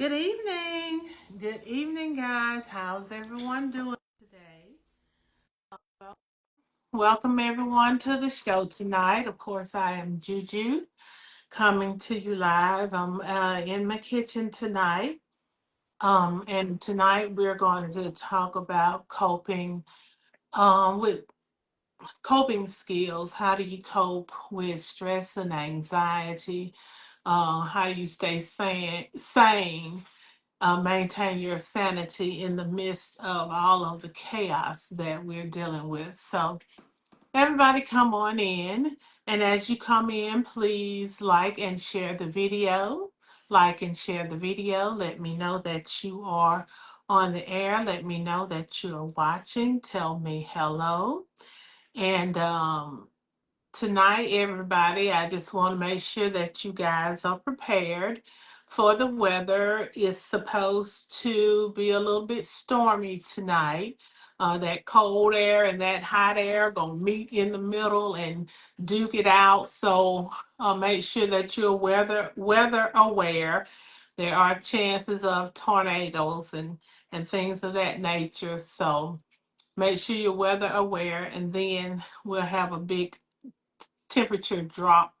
Good evening. Good evening, guys. How's everyone doing today? Well, welcome everyone to the show tonight. Of course, I am Juju coming to you live. I'm in my kitchen tonight. And tonight we're going to talk about with coping skills. How do you cope with stress and anxiety? How do you stay sane, maintain your sanity in the midst of all of the chaos that we're dealing with. So, everybody, come on in. And as you come in, please like and share the video. Like and share the video. Let me know that you are on the air. Let me know that you're watching. Tell me hello. And tonight, everybody, I just want to make sure that you guys are prepared for the weather. It's supposed to be a little bit stormy tonight. That cold air and that hot air gonna meet in the middle and duke it out. So make sure that you're weather aware. There are chances of tornadoes and things of that nature. So make sure you're weather aware, and then we'll have a big temperature drop.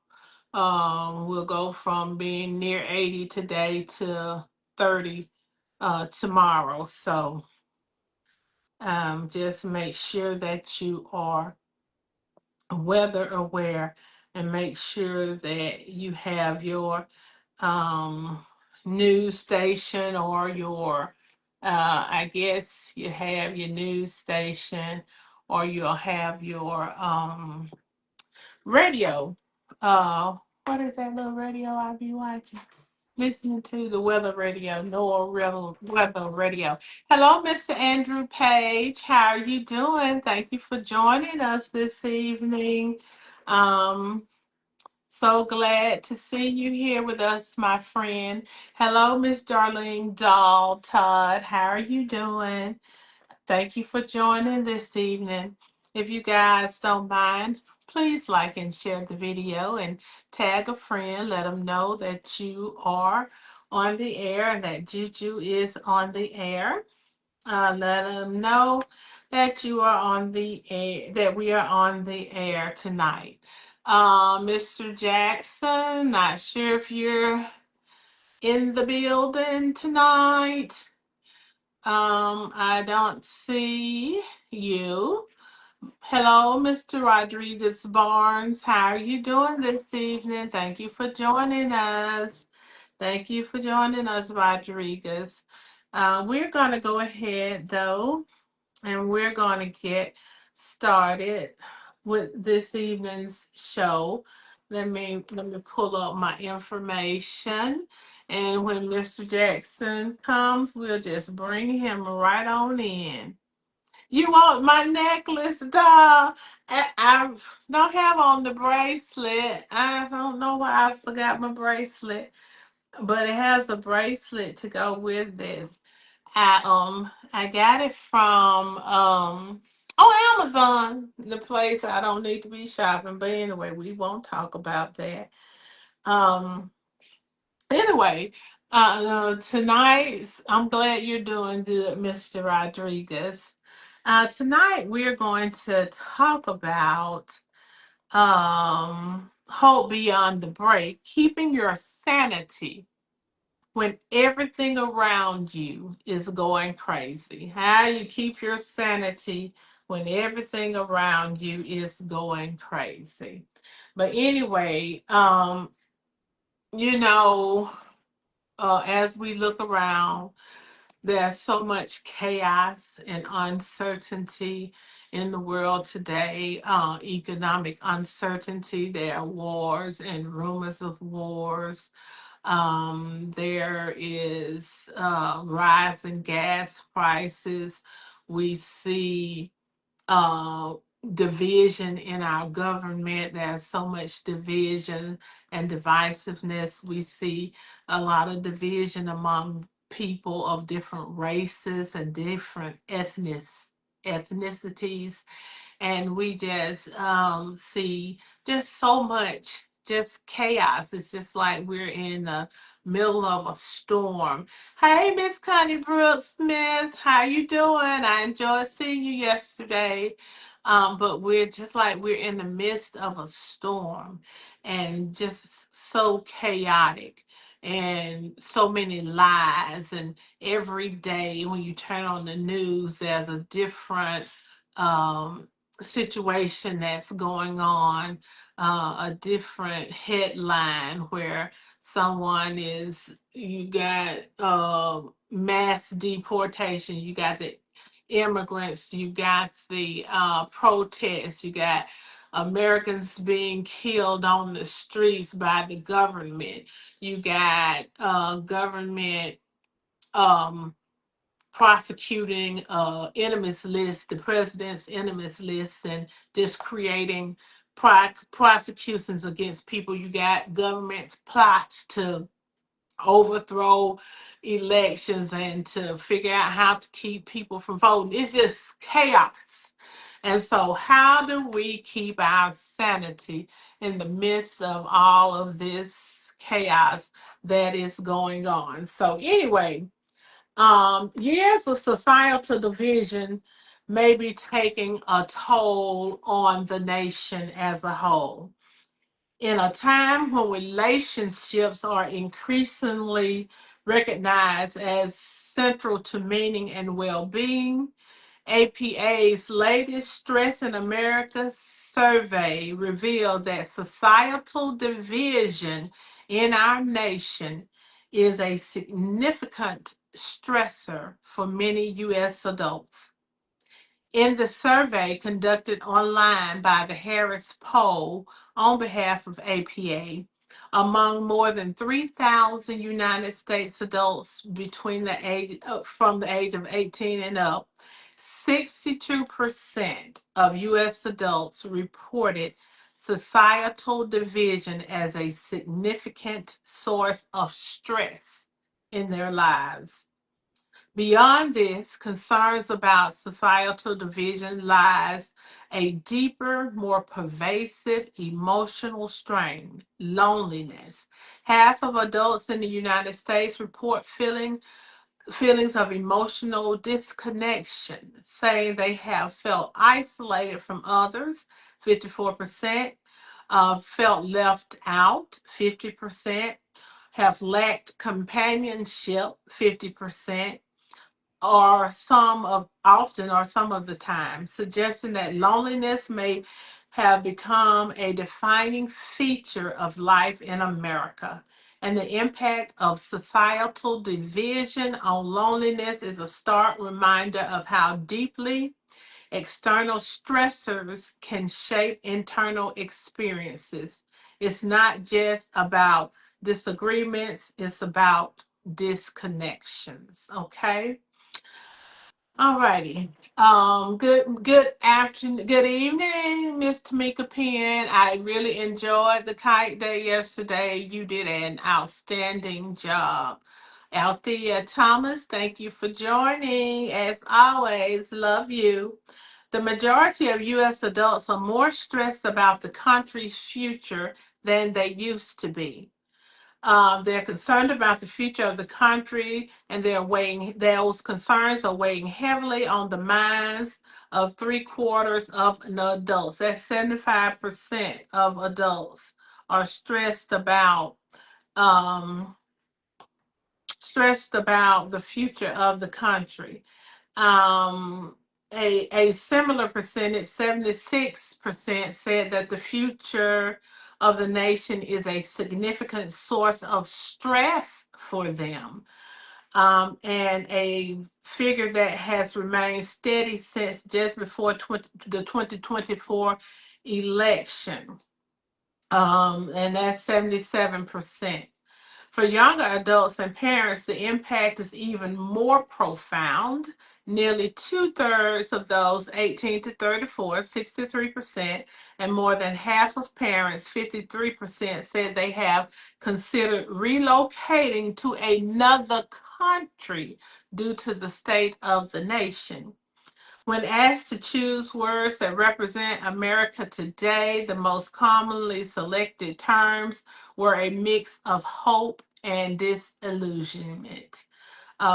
We'll go from being near 80 today to 30 tomorrow. So just make sure that you are weather aware and make sure that you have your um, news station or I guess you have your news station or you'll have your radio. Uh, what is that little radio I be watching? Listening to the weather radio, weather radio. Hello, Mr. Andrew Page. How are you doing? Thank you for joining us this evening. Um, so glad to see you here with us, my friend. Hello, Miss Darlene Dahl Todd. How are you doing? Thank you for joining this evening. If you guys don't mind, please like and share the video and tag a friend. Let them know that you are on the air and that Juju is on the air. Let them know that you are on the air, that we are on the air tonight. Mr. Jackson, not sure if you're in the building tonight. I don't see you. Hello, Mr. Rodriguez Barnes. How are you doing this evening? Thank you for joining us. Thank you for joining us, Rodriguez. We're going to go ahead, though, and we're going to get started with this evening's show. Let me pull up my information. And when Mr. Jackson comes, we'll just bring him right on in. You want my necklace, doll? I don't have on the bracelet. I don't know why I forgot my bracelet, but it has a bracelet to go with this. I got it from on Amazon, the place I don't need to be shopping. But anyway, we won't talk about that. Um anyway, tonight I'm glad you're doing good, Mr. Rodriguez. Tonight we're going to talk about hope beyond the break, keeping your sanity when everything around you is going crazy. How you keep your sanity when everything around you is going crazy. But anyway, you know, as we look around, there's so much chaos and uncertainty in the world today. Economic uncertainty. There are wars and rumors of wars. There is rising gas prices. We see uh, division in our government. There's so much division and divisiveness. We see a lot of division among people of different races and different ethnicities, and we just see just so much just chaos. It's just like we're in middle of a storm. Hey, Miss Connie Brooks Smith, how you doing? I enjoyed seeing you yesterday. But we're just like we're in the midst of a storm and just so chaotic and so many lies. And every day when you turn on the news, there's a different um, situation that's going on, a different headline where someone is, you got mass deportation, you got the immigrants, you got the protests, you got Americans being killed on the streets by the government, you got government um, prosecuting enemies list, the president's enemies list, and just creating prosecutions against people. You got government plots to overthrow elections and to figure out how to keep people from voting. It's just chaos. And so, how do we keep our sanity in the midst of all of this chaos that is going on? So, anyway, years of societal division may be taking a toll on the nation as a whole. In a time when relationships are increasingly recognized as central to meaning and well being, APA's latest Stress in America survey revealed that societal division in our nation is a significant stressor for many U.S. adults. In the survey conducted online by the Harris Poll on behalf of APA, among more than 3,000 United States adults between the age from the age of 18 and up, 62% of U.S. adults reported societal division as a significant source of stress in their lives. Beyond this, concerns about societal division lies a deeper, more pervasive emotional strain, loneliness. Half of adults in the United States report feelings of emotional disconnection, saying they have felt isolated from others, 54%, felt left out, 50%, have lacked companionship, 50%, or some of often or some of the time, suggesting that loneliness may have become a defining feature of life in America. And the impact of societal division on loneliness is a stark reminder of how deeply external stressors can shape internal experiences. It's not just about disagreements, it's about disconnections. Okay. All righty. Good afternoon, good evening, Miss Tamika Penn. I really enjoyed the kite day yesterday. You did an outstanding job. Althea Thomas, thank you for joining. As always, love you. The majority of U.S. adults are more stressed about the country's future than they used to be. They're concerned about the future of the country, and those concerns are weighing heavily on the minds of 3/4 of the adults. That's 75% of adults are um, stressed about the future of the country. Um, a similar percentage, 76%, said that the future of the nation is a significant source of stress for them. And a figure that has remained steady since just before the 2024 election. And that's 77%. For younger adults and parents, the impact is even more profound. Nearly two-thirds of those 18 to 34, 63%, and more than half of parents, 53%, said they have considered relocating to another country due to the state of the nation. When asked to choose words that represent America today, the most commonly selected terms were a mix of hope and disillusionment.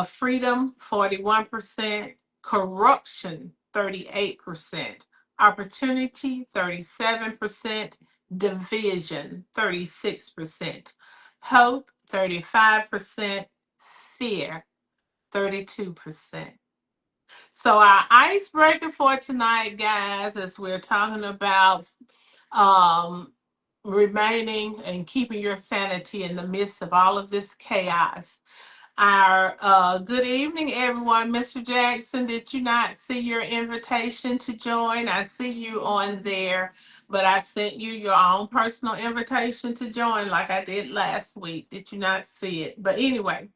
Freedom, 41%, corruption, 38%, opportunity, 37%, division, 36%, hope, 35%, fear, 32%. So, our icebreaker for tonight, guys, as we're talking about um, remaining and keeping your sanity in the midst of all of this chaos. Our good evening, everyone. Mr. Jackson, did you not see your invitation to join? I see you on there, but I sent you your own personal invitation to join like I did last week. Did you not see it? But anyway,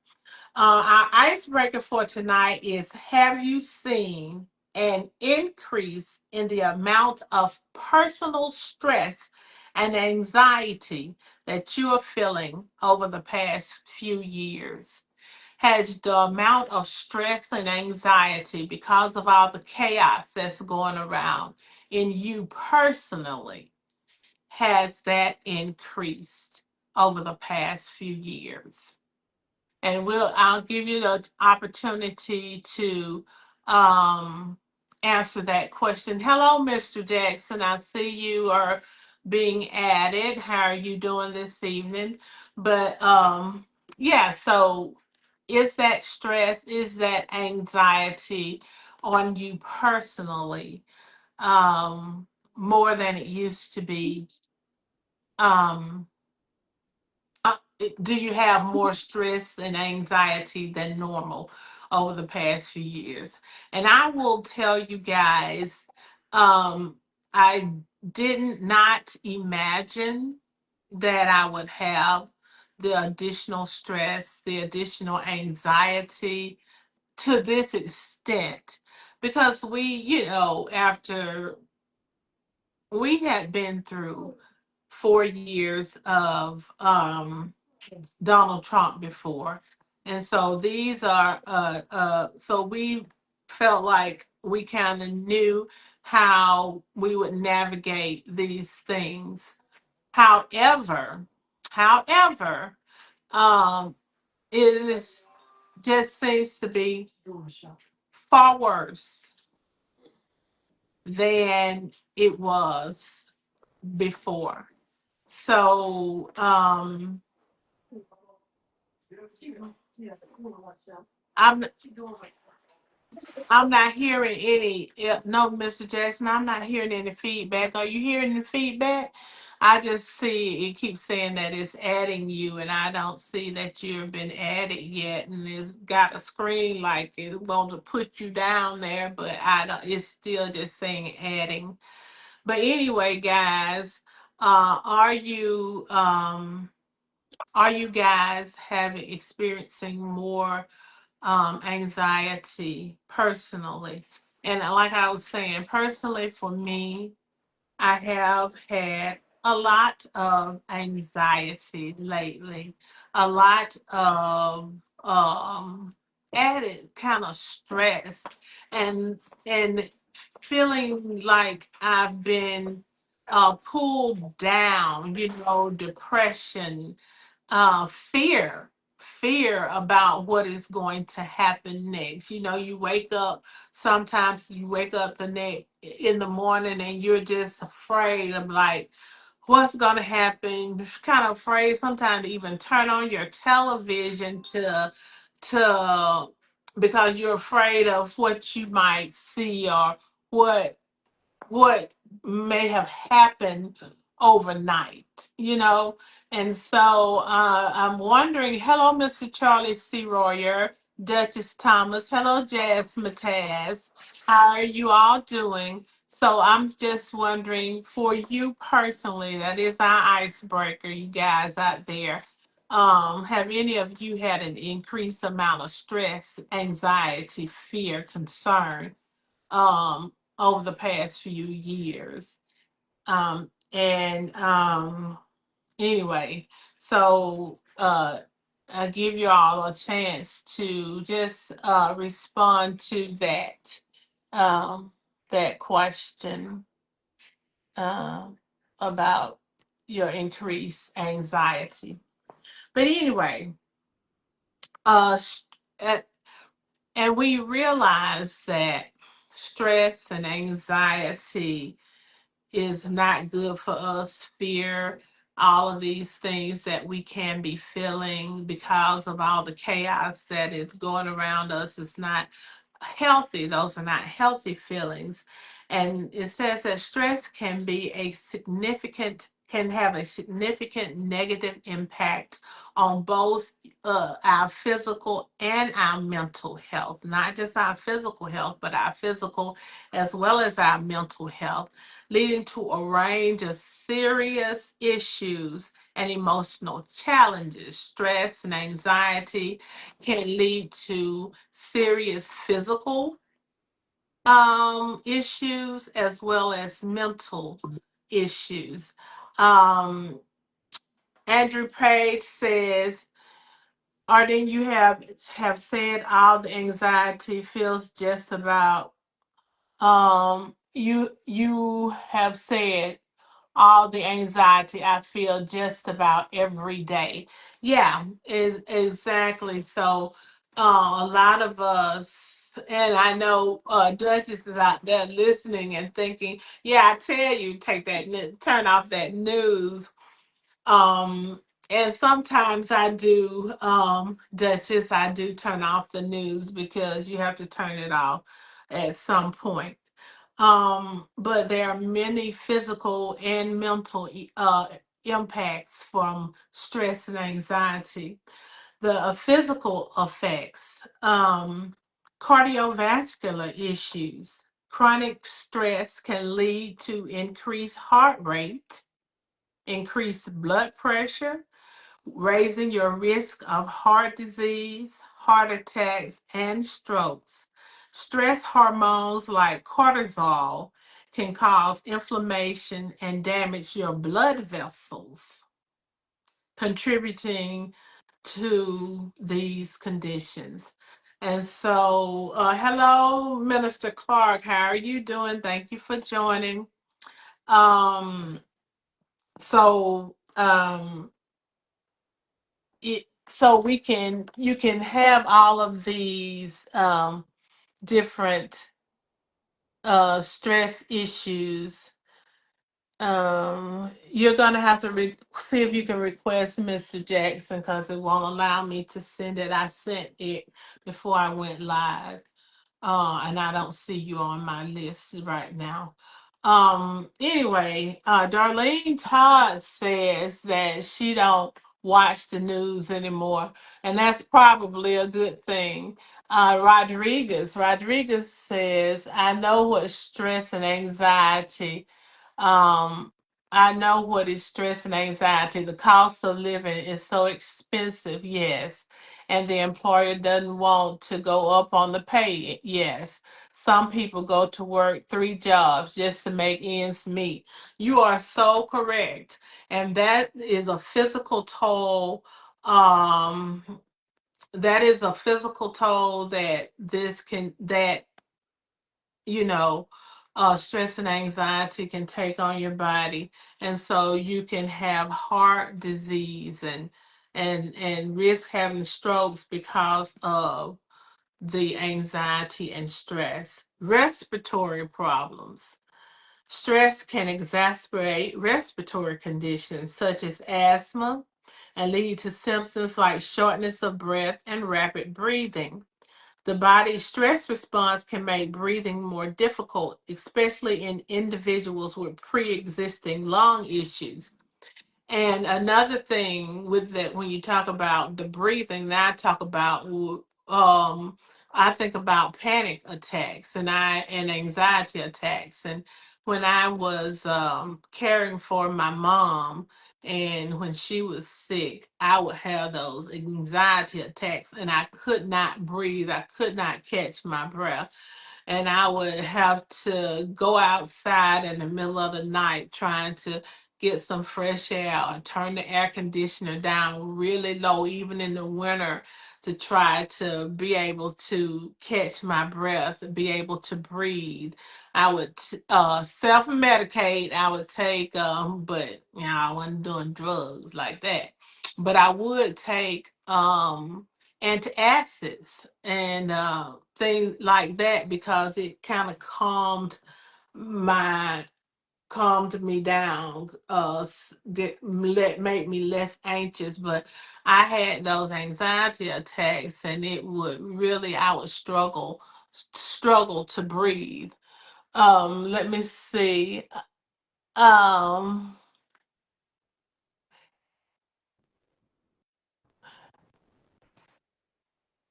our icebreaker for tonight is: have you seen an increase in the amount of personal stress and anxiety that you are feeling over the past few years? Has the amount of stress and anxiety because of all the chaos that's going around in you personally, has that increased over the past few years? And I'll give you the opportunity to um, answer that question. Hello, Mr. Jackson. I see you are being added. How are you doing this evening? But yeah, so is that stress, is that anxiety on you personally um, more than it used to be? Um, do you have more stress and anxiety than normal over the past few years? And I will tell you guys, um, I did not imagine that I would have the additional stress, the additional anxiety to this extent. Because after we had been through 4 years of Donald Trump before. And so these are so we felt like we kind of knew how we would navigate these things. However, however, um it is just seems to be far worse than it was before. So I'm I'm not hearing any. No, Mr. Jackson, I'm not hearing any feedback. Are you hearing the feedback? I just see it keeps saying that it's adding you, and I don't see that you've been added yet. And it's got a screen like it wants to put you down there, but I don't. It's still just saying adding. But anyway, guys, are you guys having experiencing more anxiety personally? And like I was saying, personally for me, I have had a lot of anxiety lately, a lot of added kind of stress, and and feeling like I've been pulled down, depression, fear about what is going to happen next. You wake up, sometimes you wake up the next in the morning and you're just afraid of like what's going to happen. You're kind of afraid sometimes to even turn on your television to because you're afraid of what you might see, or what what may have happened overnight. And so I'm wondering, hello, Mr. Charlie C. Royer, Duchess Thomas, hello, Jazz Mataz. How are you all doing? So I'm just wondering, for you personally, that is our icebreaker, you guys out there. Have any of you had an increased amount of stress, anxiety, fear, concern over the past few years? And Anyway, so I give you all a chance to just respond to um, that question um, about your increased anxiety. But anyway, uh, sh- uh, and we realize that stress and anxiety is not good for us. Fear, all of these things that we can be feeling because of all the chaos that is going around us is not healthy. Those are not healthy feelings. And it says that stress can have a significant negative impact on both our physical and our mental health. Not just our physical health, but our physical as well as our mental health, leading to a range of serious issues and emotional challenges. Stress and anxiety can lead to serious physical issues as well as mental issues. Um, Andrew Page says, Arden, you have said all the anxiety feels just about you have said all the anxiety I feel just about every day. Yeah, is exactly. So, a lot of us, and I know Duchess is out there listening and thinking, yeah, I tell you, take that, turn off that news. Um, and sometimes I do, Duchess, I do turn off the news because you have to turn it off at some point. But there are many physical and mental impacts from stress and anxiety. The physical effects, cardiovascular issues. Chronic stress can lead to increased heart rate, increased blood pressure, raising your risk of heart disease, heart attacks, and strokes. Stress hormones like cortisol can cause inflammation and damage your blood vessels, contributing to these conditions. And so, hello, Minister Clark. How are you doing? Thank you for joining. Um, so, so we can you can have all of these different stress issues. You're gonna have to see if you can request Mr. Jackson because it won't allow me to send it. I sent it before I went live, and I don't see you on my list right now. Anyway, Darlene Todd says that she don't watch the news anymore, and that's probably a good thing. Rodriguez says, I know what stress and anxiety um, I know what is stress and anxiety. The cost of living is so expensive, yes. And the employer doesn't want to go up on the pay, yes. Some people go to work 3 jobs just to make ends meet. You are so correct. And that is a physical toll. Um, that is a physical toll that you know, stress and anxiety can take on your body, and so you can have heart disease and risk having strokes because of the anxiety and stress. Respiratory problems. Stress can exacerbate respiratory conditions such as asthma and lead to symptoms like shortness of breath and rapid breathing. The body's stress response can make breathing more difficult, especially in individuals with pre existing lung issues. And another thing with that, when you talk about the breathing, that I talk about, I think about panic attacks and anxiety attacks. And when I was caring for my mom, and when she was sick, I would have those anxiety attacks, and I could not breathe. I could not catch my breath, and I would have to go outside in the middle of the night trying to get some fresh air or turn the air conditioner down really low, even in the winter, to try to be able to catch my breath, be able to breathe. I would self medicate. I would take, but I wasn't doing drugs like that. but I would take antacids and things like that because it kind of my calmed me down, made me less anxious. But I had those anxiety attacks, and it would really, I would struggle to breathe. Let me see. Um,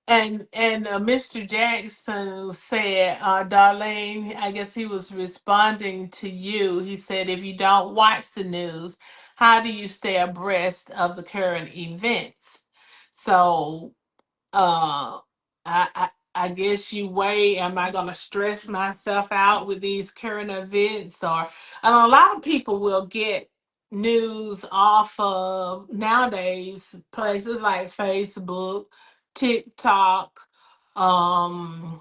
and Mr. Jackson said, Darlene, I guess he was responding to you. He said, if you don't watch the news, how do you stay abreast of the current events? So uh I guess you weigh, am I gonna stress myself out with these current events? Or and a lot of people will get news off of nowadays places like Facebook, TikTok, um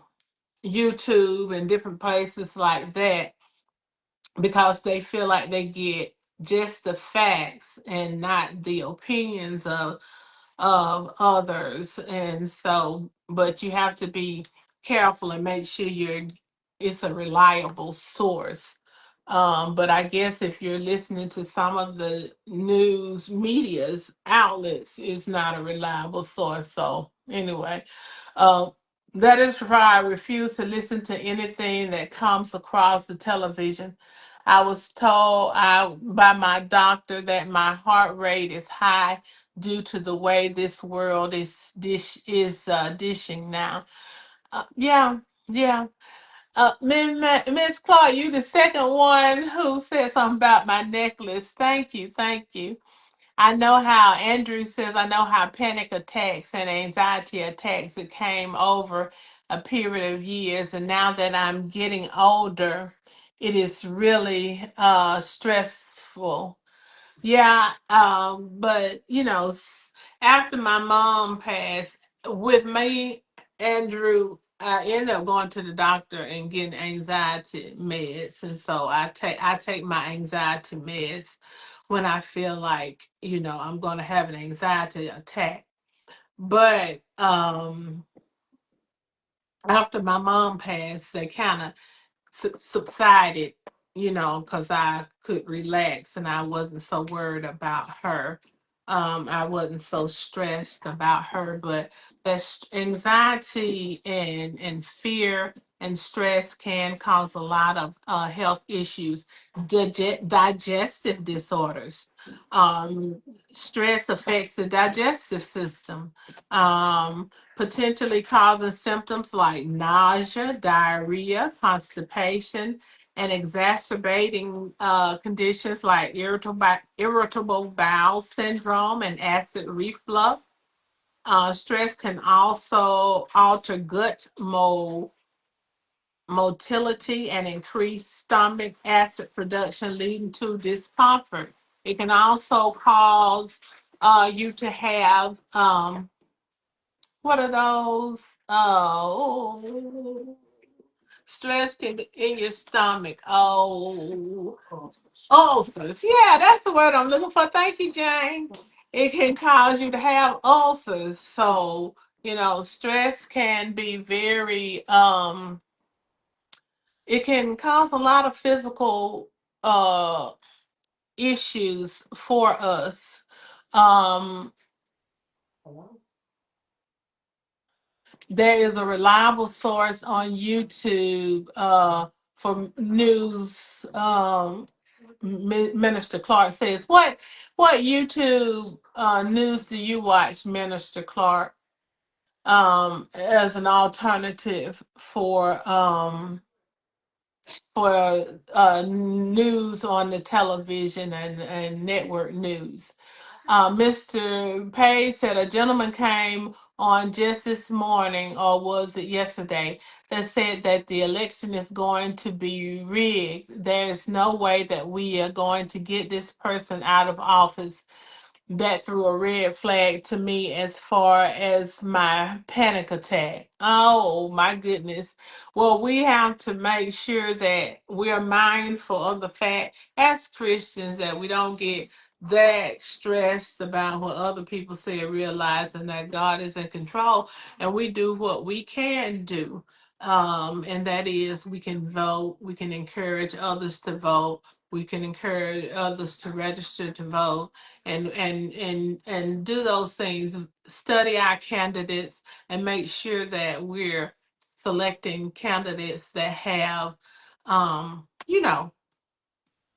YouTube, and different places like that because they feel like they get just the facts and not the opinions of others. And so, but you have to be careful and make sure it's a reliable source. But I guess if you're listening to some of the news media's outlets, it's not a reliable source. So anyway, uh, that is why I refuse to listen to anything that comes across the television. I was told by my doctor that my heart rate is high due to the way this world dishing now. Yeah, yeah. Miss Clark, you the second one who said something about my necklace. Thank you, thank you. I know how Andrew says. I know how panic attacks and anxiety attacks. It came over a period of years, and now that I'm getting older, it is really stressful. Yeah, but after my mom passed, with me, Andrew, I ended up going to the doctor and getting anxiety meds, and so I take my anxiety meds when I feel like I'm going to have an anxiety attack. But after my mom passed, they kind of subsided, because I could relax and I wasn't so worried about her. I wasn't so stressed about her, but that anxiety and fear and stress can cause a lot of health issues, digestive disorders. Stress affects the digestive system. Potentially causing symptoms like nausea, diarrhea, constipation, and exacerbating conditions like irritable bowel syndrome and acid reflux. Stress can also alter gut motility and increase stomach acid production, leading to discomfort. It can also cause you to have what are those? Oh, stress can get in your stomach. Oh, ulcers. Yeah, that's the word I'm looking for. Thank you, Jane. It can cause you to have ulcers. So, stress can be very it can cause a lot of physical uh issues for us. Um there is a reliable source on YouTube for news. Minister Clark says, "What YouTube news do you watch, Minister Clark, as an alternative for news on the television and network news?" Mr. Page said a gentleman came on just this morning, or was it yesterday, that said that the election is going to be rigged. There is no way that we are going to get this person out of office. That threw a red flag to me as far as my panic attack. Oh my goodness. Well, we have to make sure that we're mindful of the fact as Christians that we don't get that stressed about what other people say, realizing that God is in control and we do what we can do. And that is we can vote, we can encourage others to vote, we can encourage others to register to vote and do those things, study our candidates and make sure that we're selecting candidates that have you know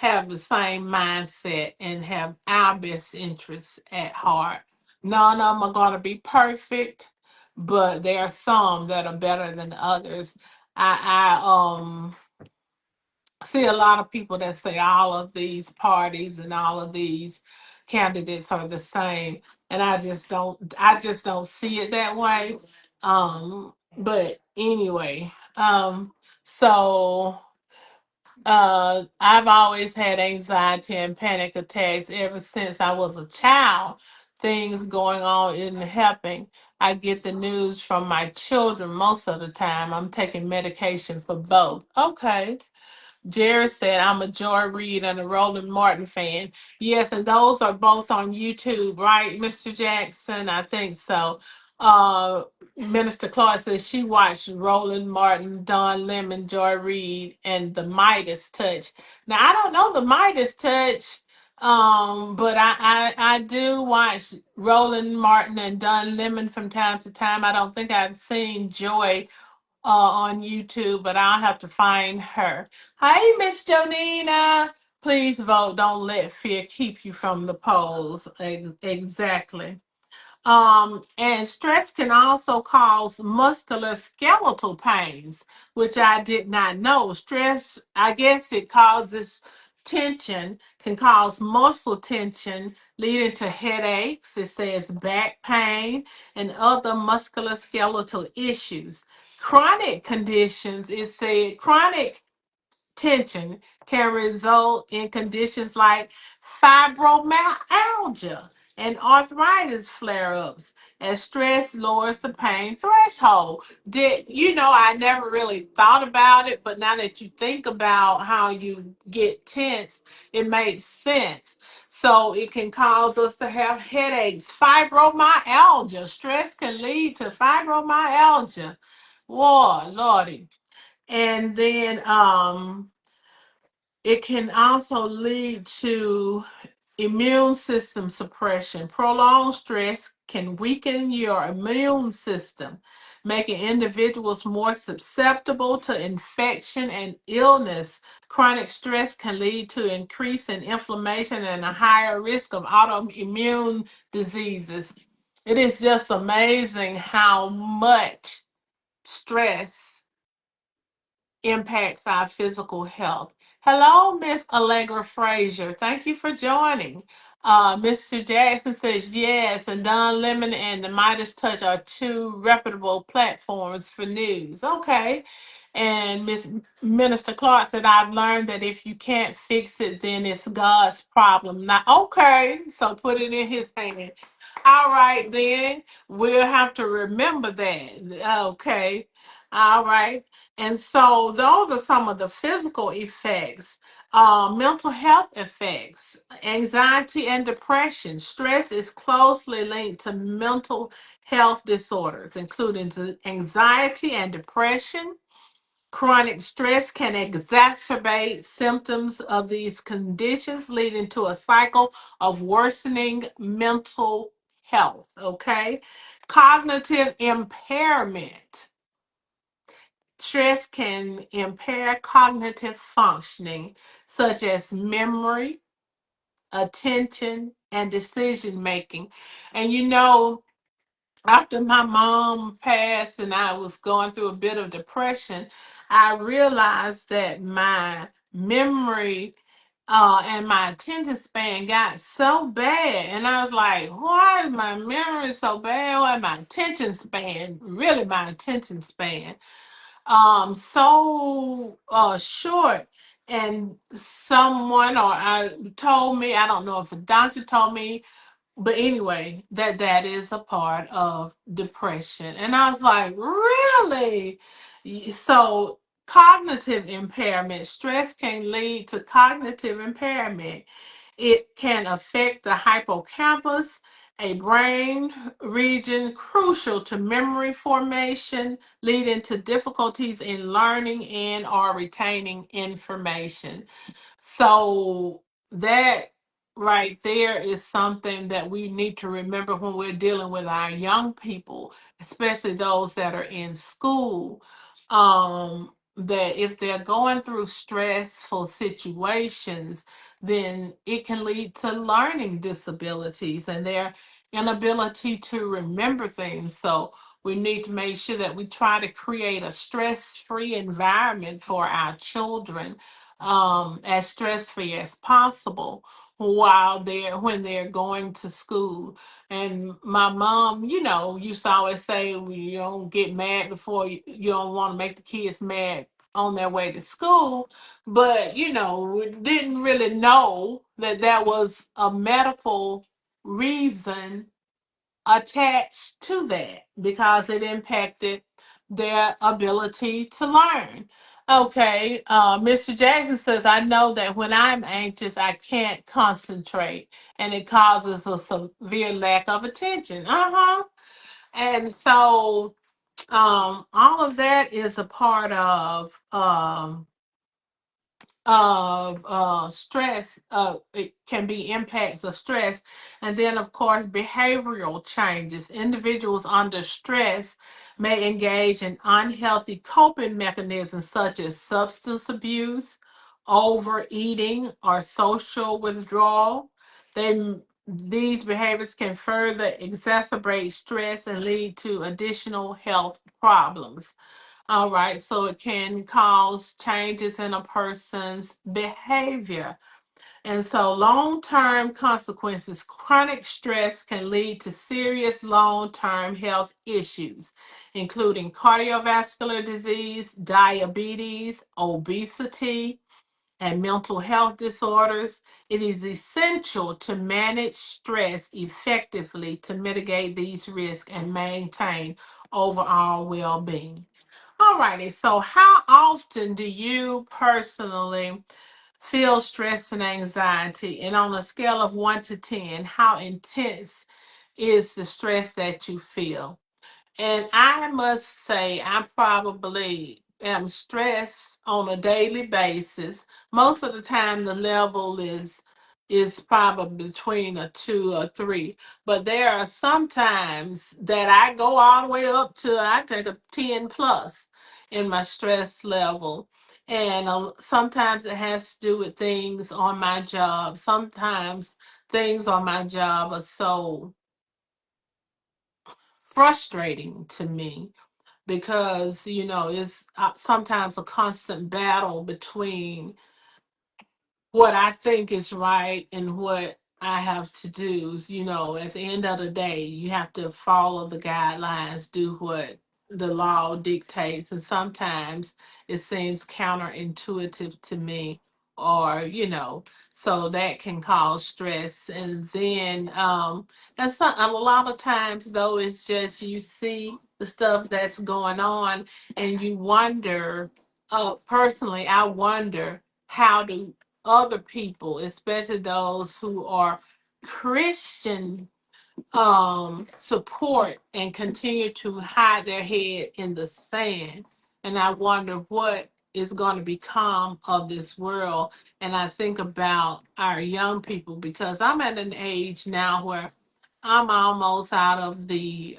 have the same mindset and have our best interests at heart. None of them are going to be perfect, but there are some that are better than others. I see a lot of people that say all of these parties and all of these candidates are the same, and I just don't see it that way. But anyway, so I've always had anxiety and panic attacks ever since I was a child. Things going on isn't helping. I get the news from my children most of the time. I'm taking medication for both. Okay. Jared said, I'm a Joy Reid and a Roland Martin fan. Yes, and those are both on YouTube, right, Mr. Jackson? I think so. Uh, Minister Clark says she watched Roland Martin, Don Lemon, Joy Reid, and the Midas Touch. Now, I don't know the Midas Touch, but I do watch Roland Martin and Don Lemon from time to time. I don't think I've seen Joy on YouTube, but I'll have to find her. Hi, Miss Jonina. Please vote. Don't let fear keep you from the polls. Exactly. And stress can also cause muscular skeletal pains, which I did not know. Stress, I guess it causes tension, can cause muscle tension, leading to headaches. It says back pain and other musculoskeletal issues. Chronic conditions, it said chronic tension can result in conditions like fibromyalgia and arthritis flare-ups as stress lowers the pain threshold. I never really thought about it, but now that you think about how you get tense, it makes sense. So it can cause us to have headaches, fibromyalgia. Stress can lead to fibromyalgia. Whoa, Lordy. And then it can also lead to immune system suppression. Prolonged stress can weaken your immune system, making individuals more susceptible to infection and illness. Chronic stress can lead to increase in inflammation and a higher risk of autoimmune diseases. It is just amazing how much stress impacts our physical health. Hello, Miss Allegra Frazier. Thank you for joining. Mr. Jackson says yes, and Don Lemon and the Midas Touch are two reputable platforms for news. Okay. And Miss Minister Clark said, I've learned that if you can't fix it, then it's God's problem. Now, okay, so put it in his hand. All right, then we'll have to remember that. Okay. All right. And so those are some of the physical effects. Mental health effects, anxiety and depression. Stress is closely linked to mental health disorders, including anxiety and depression. Chronic stress can exacerbate symptoms of these conditions, leading to a cycle of worsening mental health. Okay. Cognitive impairment. Stress can impair cognitive functioning, such as memory, attention, and decision making. And after my mom passed and I was going through a bit of depression, I realized that my memory and my attention span got so bad. And I was like, why is my memory so bad? Why my attention span, really my attention span, so short? And someone or I told me, I don't know if a doctor told me, but anyway, that is a part of depression. And I was like, really? So cognitive impairment, stress can lead to cognitive impairment. It can affect the hippocampus, a brain region crucial to memory formation, leading to difficulties in learning and or retaining information. So that right there is something that we need to remember when we're dealing with our young people, especially those that are in school. That if they're going through stressful situations, then it can lead to learning disabilities and their inability to remember things. So we need to make sure that we try to create a stress-free environment for our children, as stress free as possible while they're when they're going to school. And my mom, used to always say, "Well, you don't get mad before you don't want to make the kids mad on their way to school." But we didn't really know that that was a medical reason attached to that because it impacted their ability to learn. Okay, Mr. Jackson says, I know that when I'm anxious, I can't concentrate and it causes a severe lack of attention. Uh huh. And so, all of that is a part of stress. It can be impacts of stress. And then of course behavioral changes. Individuals under stress may engage in unhealthy coping mechanisms such as substance abuse, overeating, or social withdrawal. These behaviors can further exacerbate stress and lead to additional health problems. All right, so it can cause changes in a person's behavior. And so, long term consequences, chronic stress can lead to serious long term health issues, including cardiovascular disease, diabetes, obesity, and mental health disorders. It is essential to manage stress effectively to mitigate these risks and maintain overall well being. All righty. So, how often do you personally feel stress and anxiety? And on a scale of 1 to 10, how intense is the stress that you feel? And I must say, I probably am stressed on a daily basis. Most of the time, the level is probably between a 2 or 3. But there are some times that I go all the way up to I take a 10 plus in my stress level. And sometimes it has to do with things on my job. Sometimes things on my job are so frustrating to me because it's sometimes a constant battle between what I think is right and what I have to do. At the end of the day, you have to follow the guidelines, do what the law dictates, and sometimes it seems counterintuitive to me, or so that can cause stress. And then, a lot of times though, it's just you see the stuff that's going on, and you wonder. Personally, I wonder how do other people, especially those who are Christian, support and continue to hide their head in the sand. And I wonder what is going to become of this world. And I think about our young people because I'm at an age now where I'm almost out of the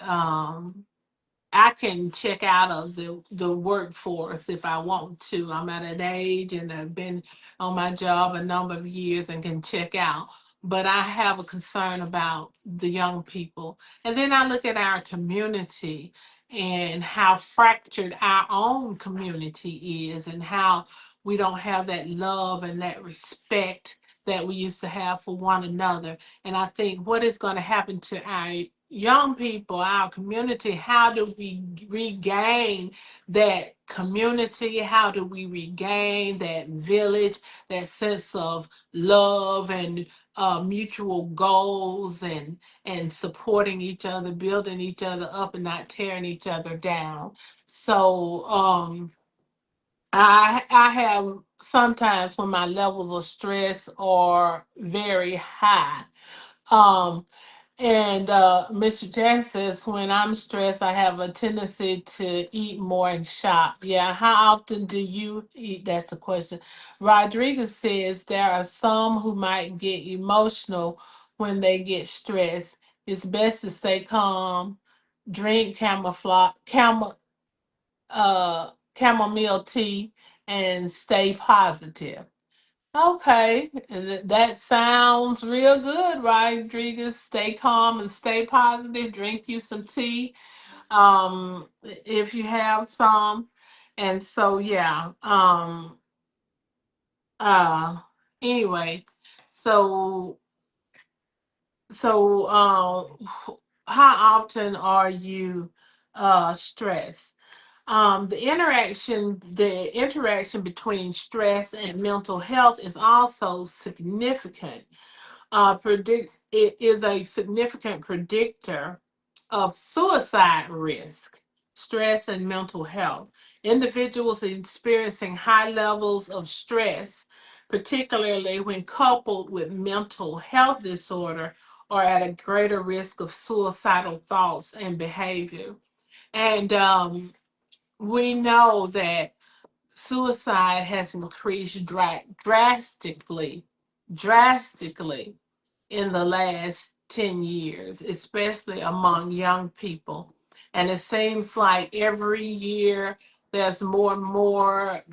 I can check out of the workforce if I want to. I'm at an age and I've been on my job a number of years and can check out. But I have a concern about the young people. And then I look at our community and how fractured our own community is and how we don't have that love and that respect that we used to have for one another. And I think what is going to happen to our young people, our community, how do we regain that community? How do we regain that village, that sense of love and mutual goals and supporting each other, building each other up and not tearing each other down? So I have sometimes when my levels of stress are very high. Um, and Mr. Jackson says, when I'm stressed, I have a tendency to eat more and shop. Yeah, how often do you eat? That's the question. Rodriguez says there are some who might get emotional when they get stressed. It's best to stay calm, drink chamomile tea, and stay positive. Okay, that sounds real good, Rodriguez. Stay calm and stay positive. Drink you some tea, if you have some. And so, yeah. Uh. Anyway, so so how often are you stressed? The interaction between stress and mental health is also significant. It is a significant predictor of suicide risk, stress, and mental health. Individuals experiencing high levels of stress, particularly when coupled with mental health disorder, are at a greater risk of suicidal thoughts and behavior. And we know that suicide has increased drastically in the last 10 years, especially among young people. And it seems like every year there's more and more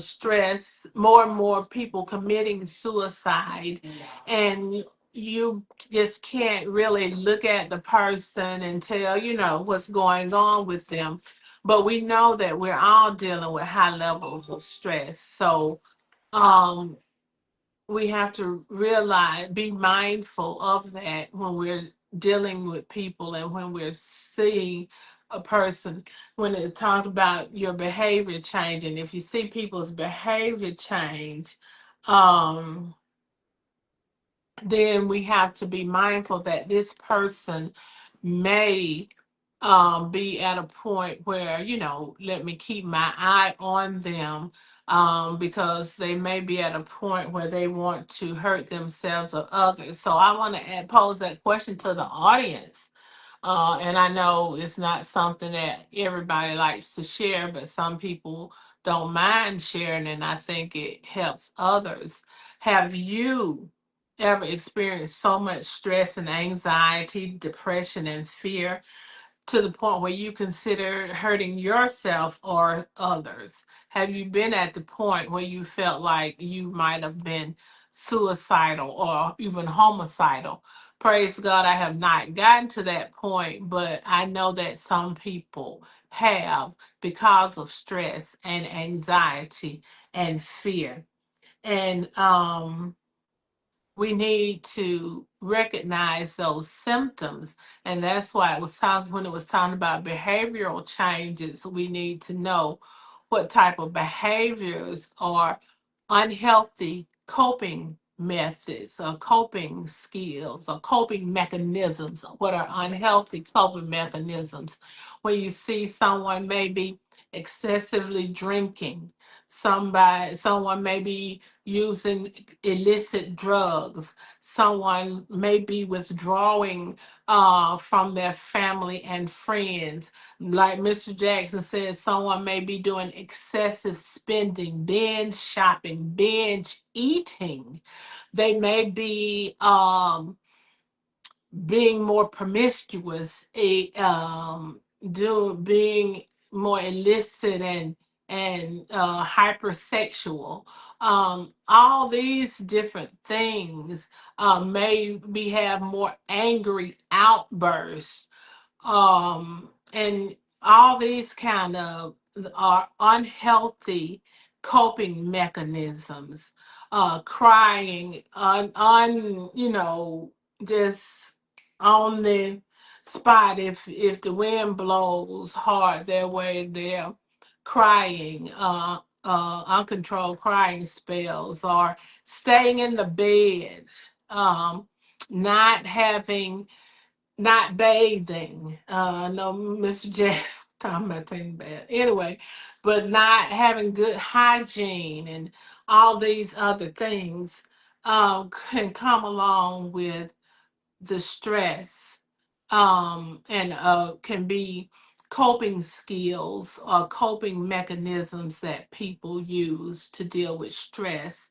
stress, more and more people committing suicide. And you just can't really look at the person and tell, what's going on with them. But we know that we're all dealing with high levels of stress. So, um, we have to realize, be mindful of that when we're dealing with people and when we're seeing a person. When it's talked about your behavior changing, if you see people's behavior change, um, then we have to be mindful that this person may be at a point where, let me keep my eye on them, because they may be at a point where they want to hurt themselves or others. So I want to pose that question to the audience. And I know it's not something that everybody likes to share, but some people don't mind sharing, and I think it helps others. Have you ever experienced so much stress and anxiety, depression, and fear to the point where you consider hurting yourself or others? Have you been at the point where you felt like you might have been suicidal or even homicidal? Praise God, I have not gotten to that point, but I know that some people have, because of stress and anxiety and fear. And we need to recognize those symptoms. And that's why it was talking, when it was talking about behavioral changes, we need to know what type of behaviors are unhealthy coping methods or coping skills or coping mechanisms. What are unhealthy coping mechanisms? When you see someone maybe excessively drinking, someone may be using illicit drugs, someone may be withdrawing from their family and friends. Like Mr. Jackson said, someone may be doing excessive spending, binge shopping, binge eating. They may be being more promiscuous, being more illicit and hypersexual. All these different things maybe have more angry outbursts, and all these kind of are unhealthy coping mechanisms. Crying just on the spot. If the wind blows hard their way, they're crying, uncontrolled crying spells, or staying in the bed, um not having not bathing. No, Mr. Jackson. Talking about taking a bath. Anyway, but not having good hygiene and all these other things can come along with the stress, and can be coping skills or coping mechanisms that people use to deal with stress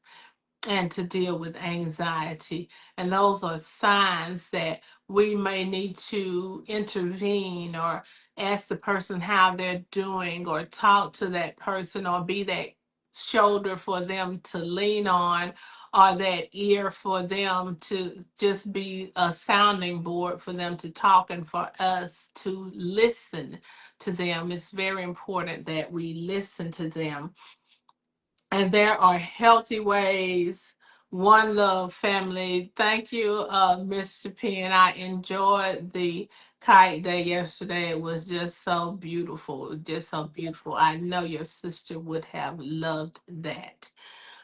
and to deal with anxiety. And those are signs that we may need to intervene or ask the person how they're doing or talk to that person or be that shoulder for them to lean on or that ear for them to just be a sounding board for them to talk and for us to listen to them. It's very important that we listen to them, and there are healthy ways. One love family. Thank you, Mr. P. And I enjoyed the kite day yesterday. It was just so beautiful. Just so beautiful. I know your sister would have loved that.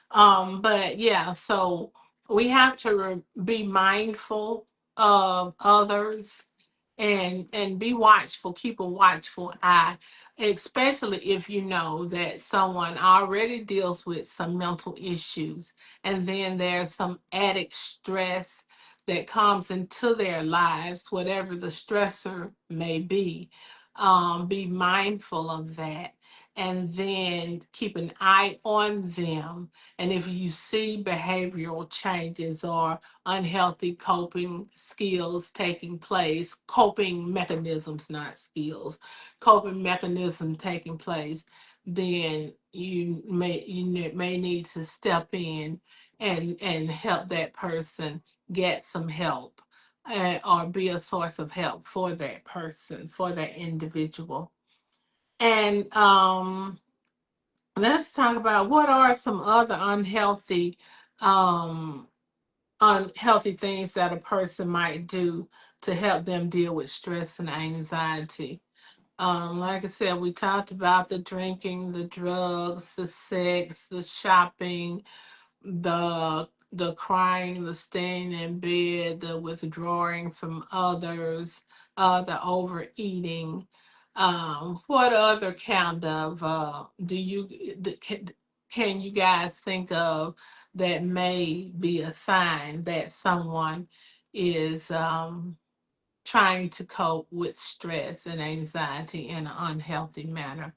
But yeah, so we have to be mindful of others and be watchful, keep a watchful eye, especially if you know that someone already deals with some mental issues and then there's some added stress that comes into their lives, whatever the stressor may be. Be mindful of that and then keep an eye on them, and if you see behavioral changes or unhealthy coping skills taking place, coping mechanisms, not skills, coping mechanism taking place, then you may need to step in and help that person get some help, or be a source of help for that person, for that individual. And let's talk about what are some other um unhealthy things that a person might do to help them deal with stress and anxiety. Like I said, we talked about the drinking, the drugs, the sex, the shopping, the crying, the staying in bed, the withdrawing from others, the overeating. What other kind of do you can you guys think of that may be a sign that someone is trying to cope with stress and anxiety in an unhealthy manner?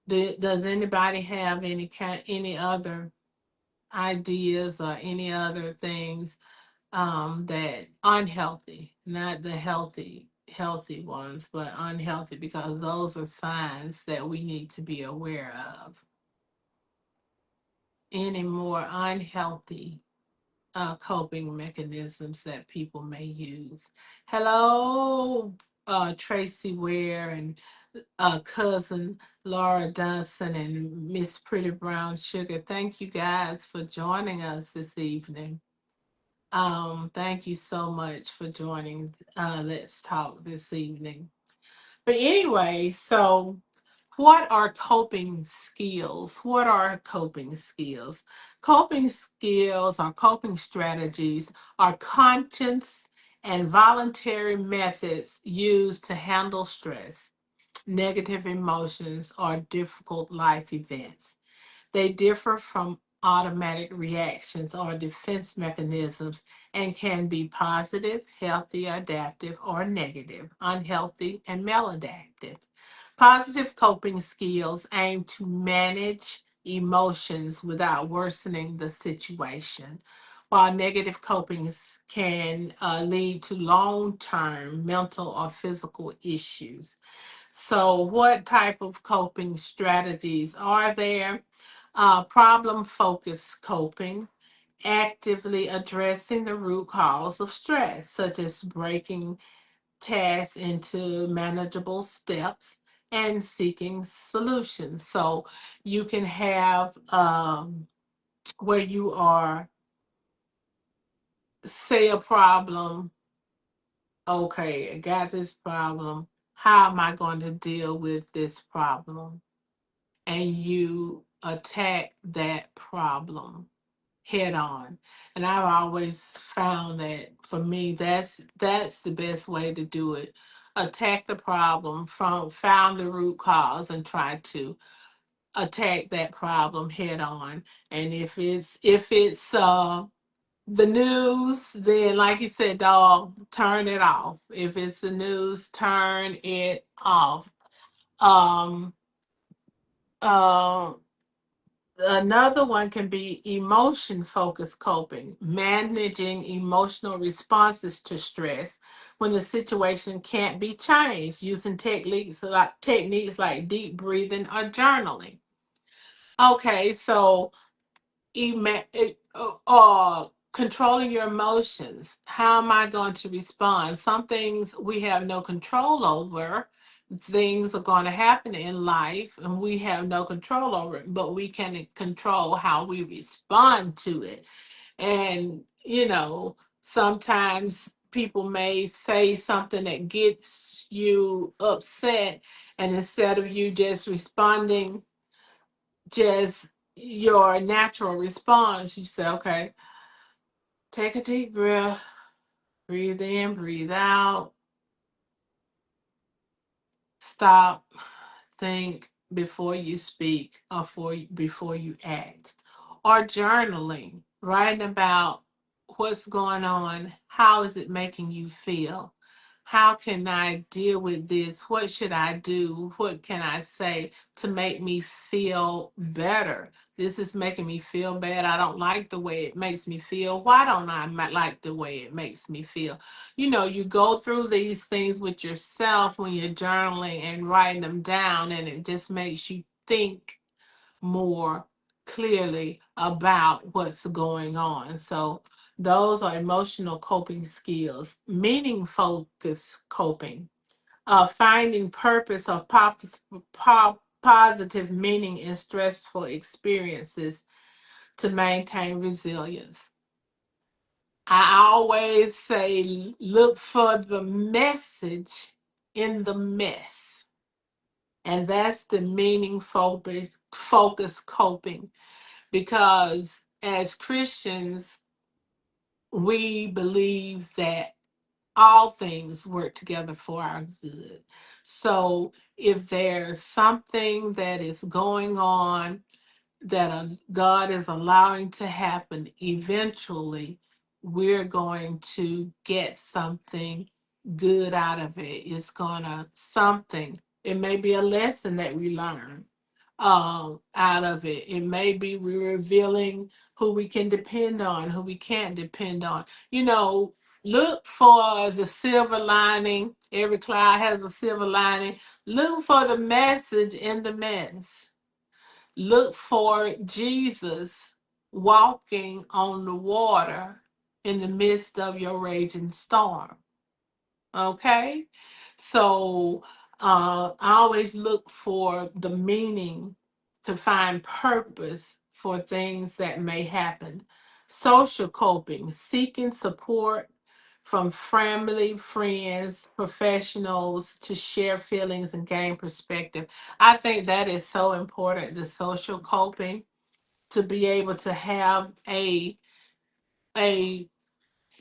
Does anybody have any other ideas or any other things that unhealthy, not the healthy ones, but unhealthy, because those are signs that we need to be aware of. Any more unhealthy coping mechanisms that people may use? Hello, Tracy Ware and cousin Laura Dunson and Miss Pretty Brown Sugar. Thank you guys for joining us this evening. Thank you so much for joining Let's Talk this evening. But anyway, so what are coping skills? What are coping skills? Coping skills or coping strategies are conscious and voluntary methods used to handle stress, negative emotions, or difficult life events. They differ from automatic reactions or defense mechanisms and can be positive, healthy, adaptive, or negative, unhealthy, and maladaptive. Positive coping skills aim to manage emotions without worsening the situation, while negative coping can lead to long term mental or physical issues. So, what type of coping strategies are there? Problem focused coping, actively addressing the root cause of stress, such as breaking tasks into manageable steps and seeking solutions. So, you can have where you are, say, a problem. Okay, I got this problem. How am I going to deal with this problem? And you attack that problem head on. And I've always found that for me, that's the best way to do it. attack the problem from found the root cause and try to attack that problem head on. And if it's the news, then like you said, dog, turn it off. If it's the news, turn it off. Um uh Another one can be emotion focused coping, managing emotional responses to stress when the situation can't be changed, using techniques like deep breathing or journaling. Okay, so controlling your emotions. How am I going to respond? Some things we have no control over. Things are going to happen in life and we have no control over it, but we can control how we respond to it. And, sometimes people may say something that gets you upset, and instead of you just responding, just your natural response, you say, okay, take a deep breath, breathe in, breathe out, stop, think before you speak or before you act. Or journaling, writing about what's going on, how is it making you feel? How can I deal with this? What should I do? What can I say to make me feel better? This is making me feel bad. I don't like the way it makes me feel. Why don't I like the way it makes me feel? You go through these things with yourself when you're journaling and writing them down, and it just makes you think more clearly about what's going on. So, those are emotional coping skills. Meaning focus coping, finding purpose or positive meaning in stressful experiences to maintain resilience. I always say, look for the message in the mess. And that's the meaning focus coping. Because as Christians, we believe that all things work together for our good. So if there's something that is going on that God is allowing to happen, eventually we're going to get something good out of it. It's gonna something. It may be a lesson that we learn out of it. It may be revealing who we can depend on, who we can't depend on. Look for the silver lining. Every cloud has a silver lining. Look for the message in the mess. Look for Jesus walking on the water in the midst of your raging storm. Okay? So I always look for the meaning to find purpose for things that may happen. Social coping, seeking support from family, friends, professionals to share feelings and gain perspective. I think that is so important, the social coping, to be able to have a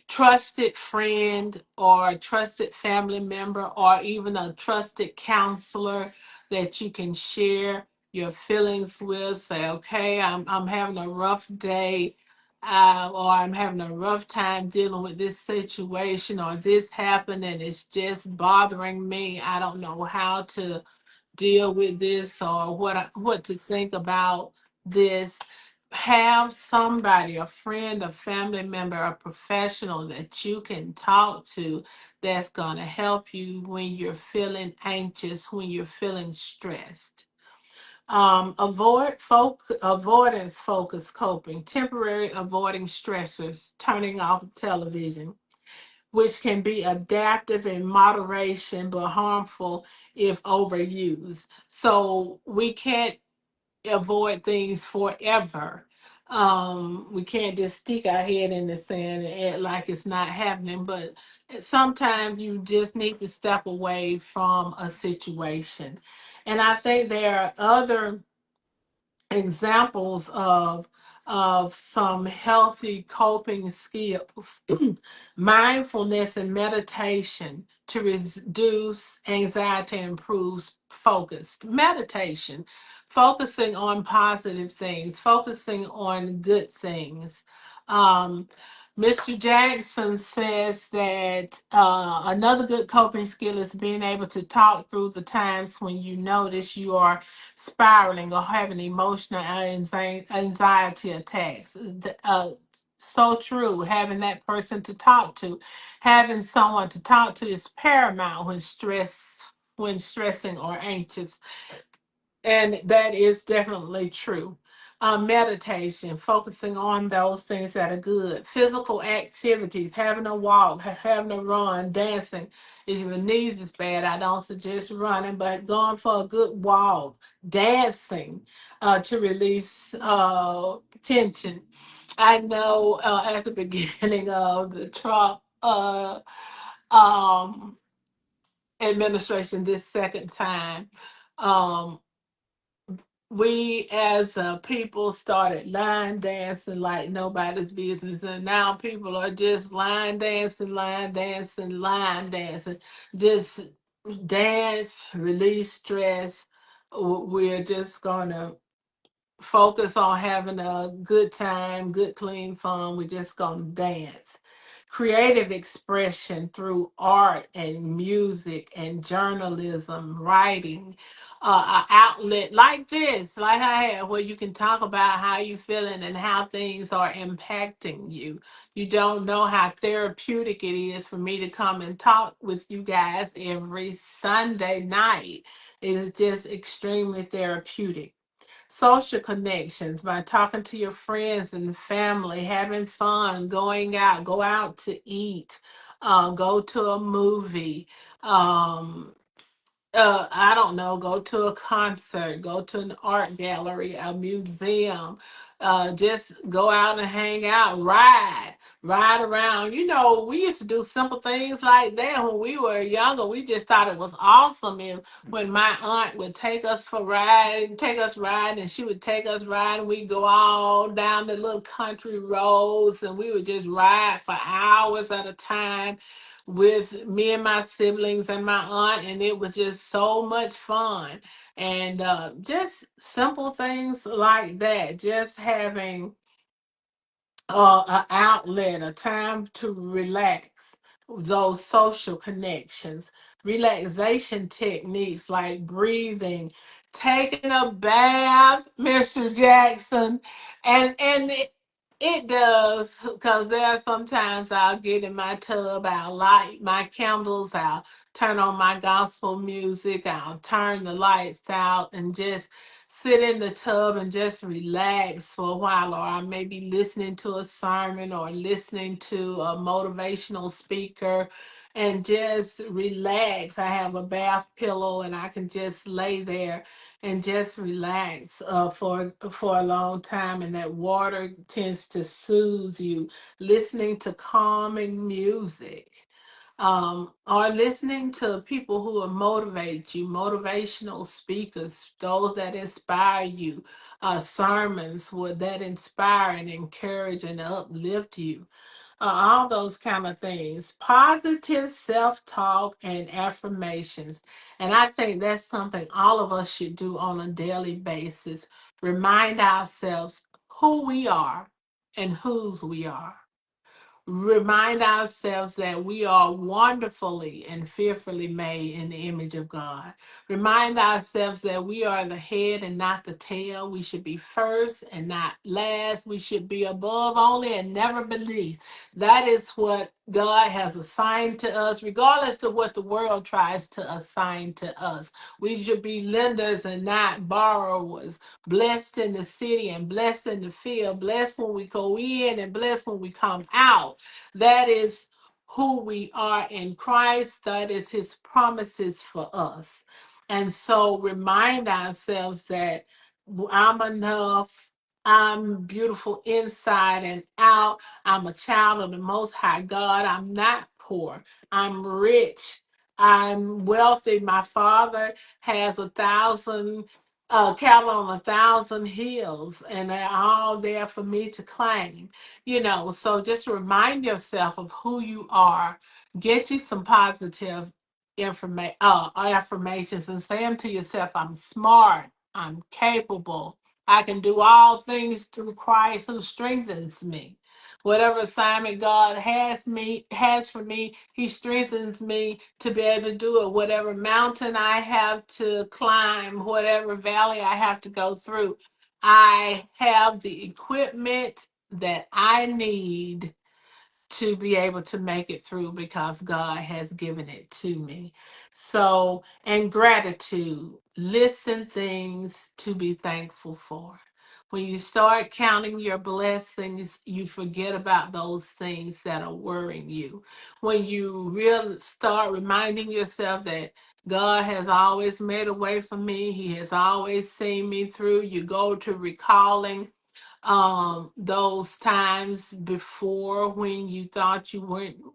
trusted friend or a trusted family member or even a trusted counselor that you can share your feelings with. Say, okay, I'm having a rough day, or I'm having a rough time dealing with this situation, or this happened and it's just bothering me. I don't know how to deal with this or what to think about this. Have somebody, a friend, a family member, a professional that you can talk to that's going to help you when you're feeling anxious, when you're feeling stressed. Avoidance focus coping, temporary avoiding stressors, turning off the television, which can be adaptive in moderation but harmful if overused. So we can't avoid things forever. We can't just stick our head in the sand and act like it's not happening, but sometimes you just need to step away from a situation. And I think there are other examples of of some healthy coping skills, mindfulness and meditation to reduce anxiety and improve focus. Meditation, focusing on positive things, focusing on good things. Um, Mr. Jackson says that another good coping skill is being able to talk through the times when you notice you are spiraling or having emotional anxiety attacks. So true. Having that person to talk to, having someone to talk to is paramount when stressing or anxious, and that is definitely true. Meditation, focusing on those things that are good. Physical activities, having a walk, having a run, dancing. If your knees is bad, I don't suggest running, but going for a good walk, dancing to release tension. I know at the beginning of the Trump um, administration, this second time, um, we as a people started line dancing like nobody's business, and now people are just line dancing, line dancing, line dancing, just dance, release stress. We're just gonna focus on having a good time, good, clean fun. We're just going to dance. Creative expression through art and music and journalism, writing, an outlet like this, like I had, where you can talk about how you feeling and how things are impacting you. You don't know how therapeutic it is for me to come and talk with you guys every Sunday night. It's just extremely therapeutic. Social connections by talking to your friends and family, having fun, going out, go out to eat, go to a movie, um, I don't know, go to a concert, go to an art gallery, a museum, just go out and hang out, ride around. You know, we used to do simple things like that when we were younger. We just thought it was awesome. And when my aunt would take us riding, and she would take us riding, we'd go all down the little country roads, and we would just ride for hours at a time with me and my siblings and my aunt, and it was just so much fun. And just simple things like that, just having an outlet, a time to relax, those social connections, relaxation techniques like breathing, taking a bath, Mr. Jackson, and it does, because there are sometimes I'll get in my tub, I'll light my candles, I'll turn on my gospel music, I'll turn the lights out and just sit in the tub and just relax for a while, or I may be listening to a sermon or listening to a motivational speaker and just relax. I have a bath pillow and I can just lay there and just relax for a long time, and that water tends to soothe you. Listening to calming music, or listening to people who will motivate you, motivational speakers, those that inspire you, sermons that inspire and encourage and uplift you, all those kind of things. Positive self talk and affirmations. And I think that's something all of us should do on a daily basis. Remind ourselves who we are and whose we are. Remind ourselves that we are wonderfully and fearfully made in the image of God. Remind ourselves that we are the head and not the tail. We should be first and not last. We should be above only and never beneath. That is what God has assigned to us, regardless of what the world tries to assign to us. We should be lenders and not borrowers, blessed in the city and blessed in the field, blessed when we go in and blessed when we come out. That is who we are in Christ. That is his promises for us. And so remind ourselves that I'm enough. I'm beautiful inside and out. I'm a child of the Most High God. I'm not poor. I'm rich. I'm wealthy. My father has 1,000 cattle on a thousand hills, and they're all there for me to claim. So just remind yourself of who you are. Get you some positive affirmations, and say them to yourself. I'm smart. I'm capable. I can do all things through Christ who strengthens me. Whatever assignment God has for me, He strengthens me to be able to do it. Whatever mountain I have to climb, whatever valley I have to go through, I have the equipment that I need to be able to make it through because God has given it to me. So, and gratitude, listen things to be thankful for. When you start counting your blessings, you forget about those things that are worrying you. When you really start reminding yourself that God has always made a way for me, He has always seen me through, you go to recalling those times before when you thought you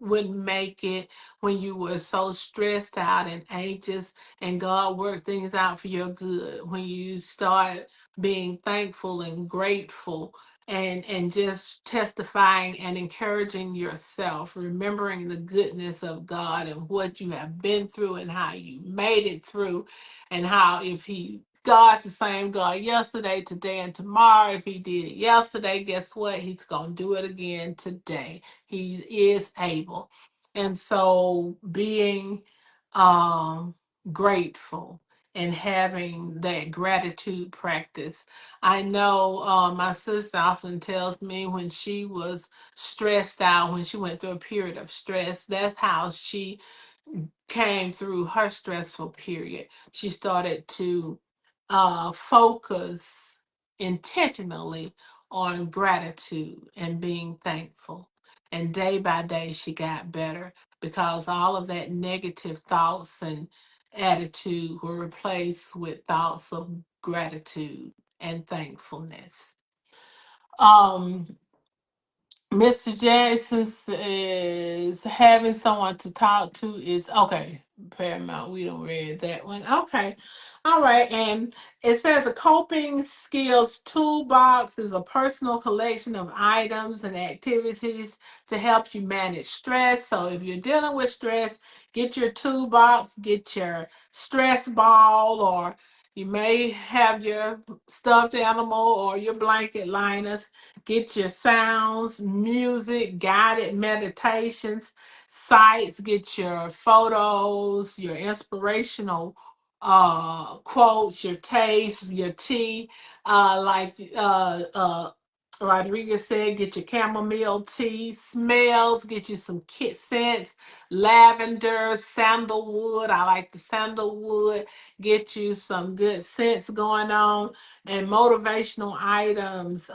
wouldn't make it, when you were so stressed out and anxious, and God worked things out for your good. When you start being thankful and grateful, and just testifying and encouraging yourself, remembering the goodness of God and what you have been through and how you made it through, and how if He God's the same God yesterday, today, and tomorrow. If He did it yesterday, guess what? He's going to do it again today. He is able. And so being um, grateful and having that gratitude practice. I know my sister often tells me when she was stressed out, when she went through a period of stress, that's how she came through her stressful period. She started to focus intentionally on gratitude and being thankful. And day by day, she got better because all of that negative thoughts and attitude were replaced with thoughts of gratitude and thankfulness. Um, Mr. Jackson says having someone to talk to is okay. Paramount, we don't read that one. Okay. All right. And it says a coping skills toolbox is a personal collection of items and activities to help you manage stress. So if you're dealing with stress, get your toolbox, get your stress ball, or you may have your stuffed animal or your blanket liners. Get your sounds, music, guided meditations, sites, get your photos, your inspirational quotes, your taste, your tea. Like Rodriguez said, get your chamomile tea, smells, get you some kit scents, lavender, sandalwood. I like the sandalwood. Get you some good scents going on, and motivational items.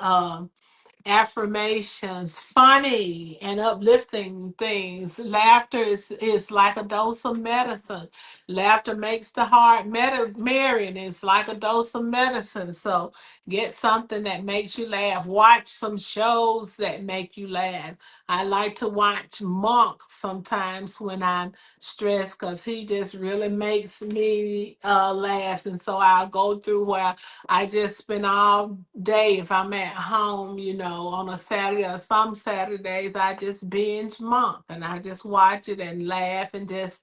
Affirmations, funny and uplifting things. Laughter is like a dose of medicine. Laughter makes the heart merry, and it's like a dose of medicine. So get something that makes you laugh. Watch some shows that make you laugh. I like to watch Monk sometimes when I'm stressed because he just really makes me laugh. And so I'll go through where I just spend all day if I'm at home, on a Saturday, or some Saturdays I just binge Monk and I just watch it and laugh and just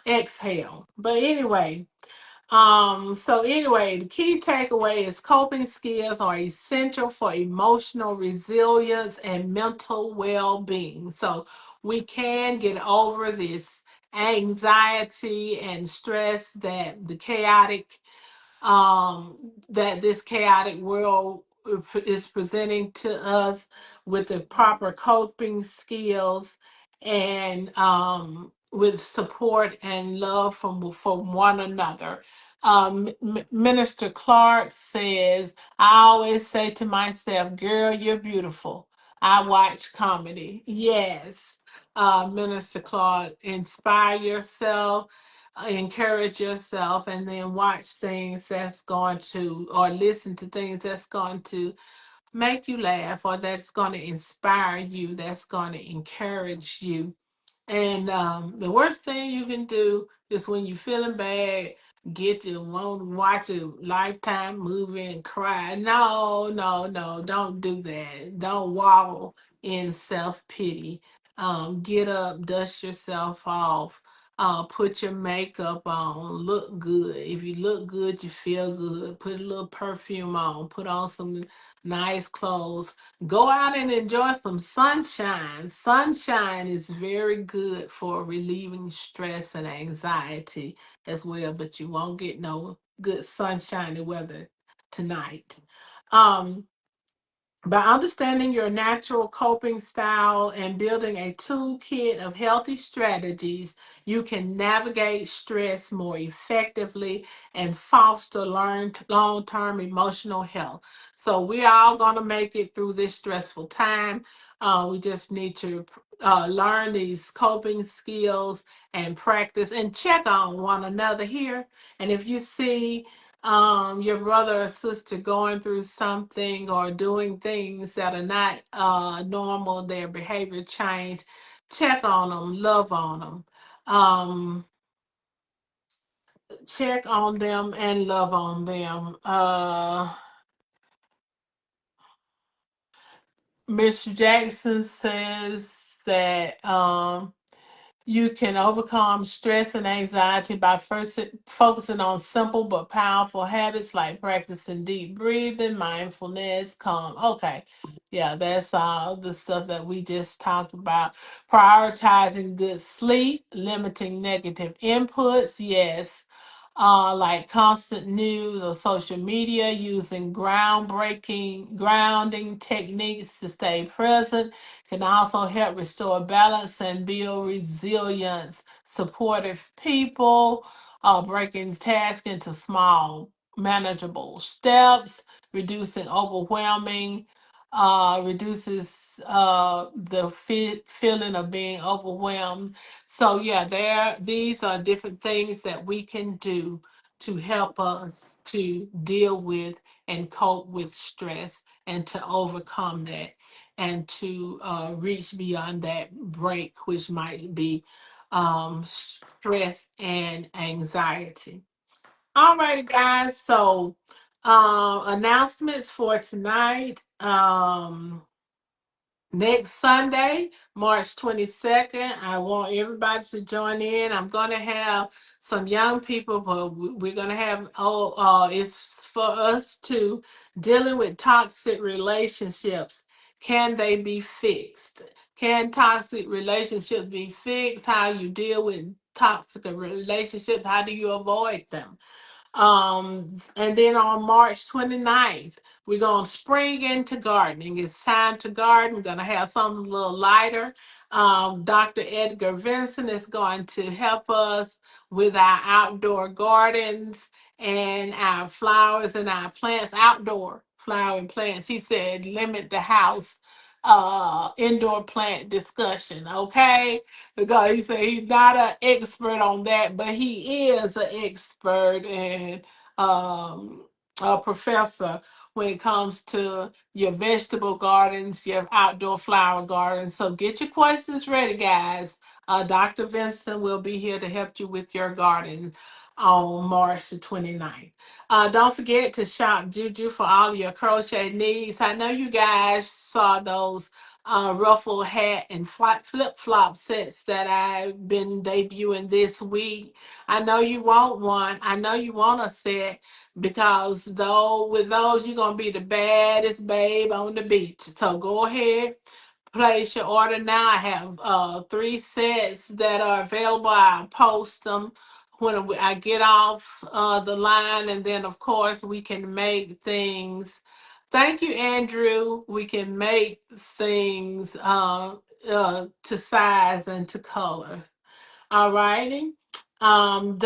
exhale. But anyway, the key takeaway is coping skills are essential for emotional resilience and mental well-being. So we can get over this anxiety and stress that this chaotic world is presenting to us, with the proper coping skills and with support and love from one another. Minister Clark says, I always say to myself, girl, you're beautiful. I watch comedy. Yes, Minister Clark, inspire yourself, encourage yourself, and then watch things that's going to, or listen to things that's going to make you laugh, or that's going to inspire you, that's going to encourage you. And the worst thing you can do is when you're feeling bad, get you won't watch a Lifetime movie and cry. No, no, no, don't do that. Don't wallow in self pity. Get up, dust yourself off. Put your makeup on, look good. If you look good, you feel good. Put a little perfume on, put on some nice clothes. Go out and enjoy some sunshine. Sunshine is very good for relieving stress and anxiety as well, but you won't get no good sunshiny weather tonight. Um, by understanding your natural coping style and building a toolkit of healthy strategies, you can navigate stress more effectively and foster long term emotional health. So, we're all going to make it through this stressful time. We just need to learn these coping skills and practice and check on one another here. And if you see your brother or sister going through something or doing things that are not normal, their behavior change, check on them, love on them. Um, check on them and love on them. Miss Jackson says that you can overcome stress and anxiety by first focusing on simple but powerful habits like practicing deep breathing, mindfulness, calm. Okay. Yeah, that's all the stuff that we just talked about. Prioritizing good sleep, limiting negative inputs. Yes. Like constant news or social media, using grounding techniques to stay present can also help restore balance and build resilience. Supportive people, breaking tasks into small, manageable steps, reducing overwhelming, reduces the feeling of being overwhelmed. So yeah, these are different things that we can do to help us to deal with and cope with stress and to overcome that and to reach beyond that break, which might be stress and anxiety. All right, guys. So, announcements for tonight. Next Sunday, March 22nd, I want everybody to join in. I'm going to have some young people, but we're going to have, it's for us to dealing with toxic relationships. Can they be fixed? Can toxic relationships be fixed? How you deal with toxic relationships? How do you avoid them? And then on March 29th, we're going to spring into gardening. It's time to garden. We're going to have something a little lighter. Dr. Edgar Vincent is going to help us with our outdoor gardens and our flowers and our plants, outdoor flower and plants. He said, limit the house indoor plant discussion, okay? Because he said he's not an expert on that, but he is an expert and a professor when it comes to your vegetable gardens, your outdoor flower gardens. So get your questions ready, guys. Dr. Vincent will be here to help you with your garden on March the 29th. Don't forget to shop Juju for all your crochet needs. I know you guys saw those ruffle hat and flip flop sets that I've been debuting this week. I know you want one. I know you want a set because though with those you're gonna be the baddest babe on the beach. So go ahead, place your order now. I have three sets that are available. I'll post them when I get off the line, and then of course we can make things. Thank you, Andrew. We can make things to size and to color. All righty. Don't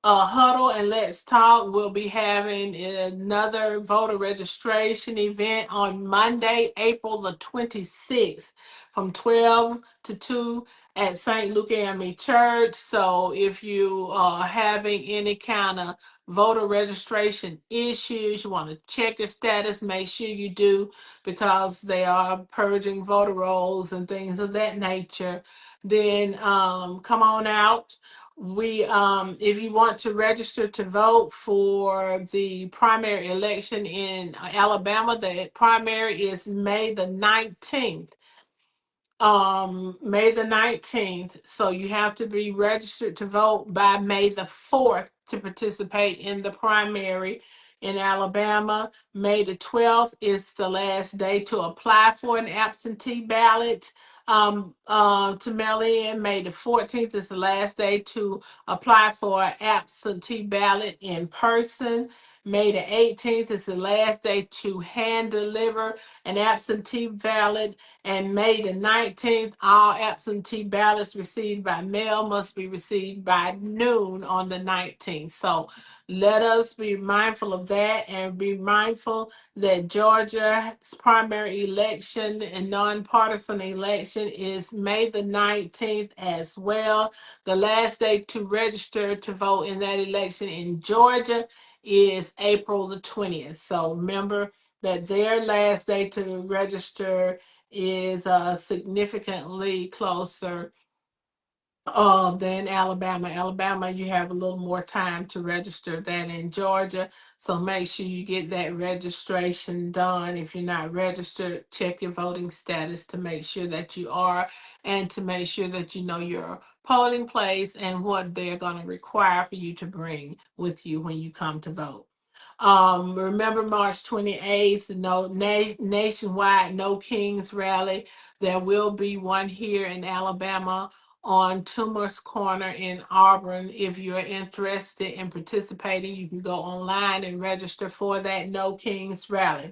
huddle and let's talk. We'll be having another voter registration event on Monday, April the 26th from 12 to 2 at St. Luke AME Church. So if you are having any kind of voter registration issues, you want to check your status, make sure you do because they are purging voter rolls and things of that nature, then come on out. If you want to register to vote for the primary election in Alabama, the primary is May the 19th. May the 19th. So you have to be registered to vote by May the 4th to participate in the primary in Alabama. May the 12th is the last day to apply for an absentee ballot to mail in. May the 14th is the last day to apply for an absentee ballot in person. May the 18th is the last day to hand deliver an absentee ballot, and May the 19th, all absentee ballots received by mail must be received by noon on the 19th. So let us be mindful of that and be mindful that Georgia's primary election and nonpartisan election is May the 19th as well. The last day to register to vote in that election in Georgia is April the 20th. So remember that their last day to register is significantly closer than Alabama. Alabama, you have a little more time to register than in Georgia. So make sure you get that registration done. If you're not registered, check your voting status to make sure that you are, and to make sure that you know your polling place and what they're going to require for you to bring with you when you come to vote. Remember March 28th, nationwide No Kings rally. There will be one here in Alabama on Toomer's Corner in Auburn. If you're interested in participating, you can go online and register for that No Kings rally.